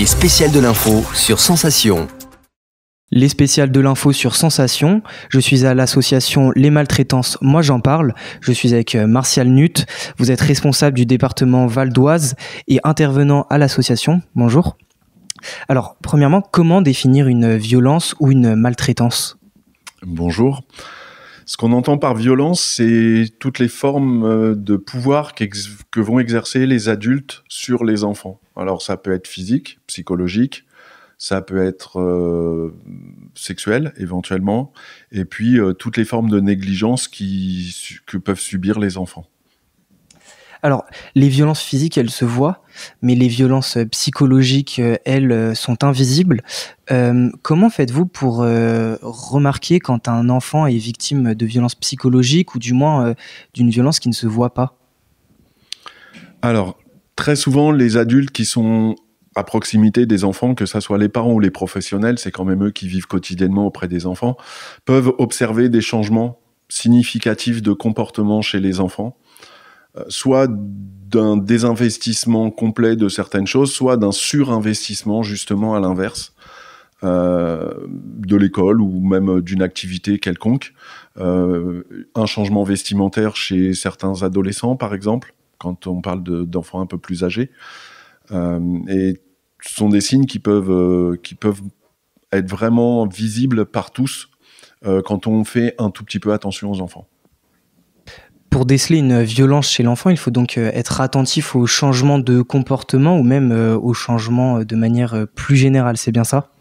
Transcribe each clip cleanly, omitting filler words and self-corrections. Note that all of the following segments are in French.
Les spéciales de l'info sur Sensation. Les spéciales de l'info sur Sensation. Je suis à l'association Les Maltraitances, moi j'en parle. Je suis avec Martial Nutt. Vous êtes responsable du département Val d'Oise et intervenant à l'association. Bonjour. Alors, premièrement, comment définir une violence ou une maltraitance ? Bonjour. Ce qu'on entend par violence, c'est toutes les formes de pouvoir que vont exercer les adultes sur les enfants. Alors ça peut être physique, psychologique, ça peut être sexuel éventuellement, et puis toutes les formes de négligence que peuvent subir les enfants. Alors, les violences physiques, elles se voient, mais les violences psychologiques, elles, sont invisibles. Comment faites-vous pour remarquer quand un enfant est victime de violences psychologiques ou du moins d'une violence qui ne se voit pas ? Alors, très souvent, les adultes qui sont à proximité des enfants, que ce soit les parents ou les professionnels, c'est quand même eux qui vivent quotidiennement auprès des enfants, peuvent observer des changements significatifs de comportement chez les enfants, soit d'un désinvestissement complet de certaines choses, soit d'un surinvestissement justement à l'inverse de l'école ou même d'une activité quelconque. Un changement vestimentaire chez certains adolescents, par exemple, quand on parle d'enfants un peu plus âgés. Et ce sont des signes qui peuvent être vraiment visibles par tous quand on fait un tout petit peu attention aux enfants. Pour déceler une violence chez l'enfant, il faut donc être attentif aux changements de comportement ou même aux changements de manière plus générale, c'est bien ça ?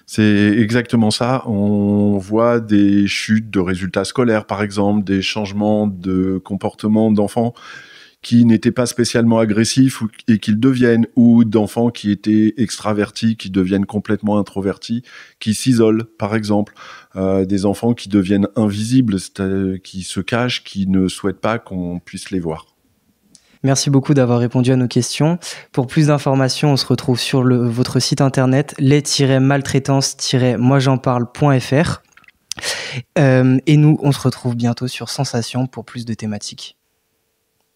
C'est exactement ça. On voit des chutes de résultats scolaires, par exemple, des changements de comportement d'enfants qui n'étaient pas spécialement agressifs et qu'ils deviennent, ou d'enfants qui étaient extravertis, qui deviennent complètement introvertis, qui s'isolent, par exemple, des enfants qui deviennent invisibles, qui se cachent, qui ne souhaitent pas qu'on puisse les voir. Merci beaucoup d'avoir répondu à nos questions. Pour plus d'informations, on se retrouve sur votre site internet les-maltraitance-moijenparle.fr. Et nous, on se retrouve bientôt sur Sensation pour plus de thématiques.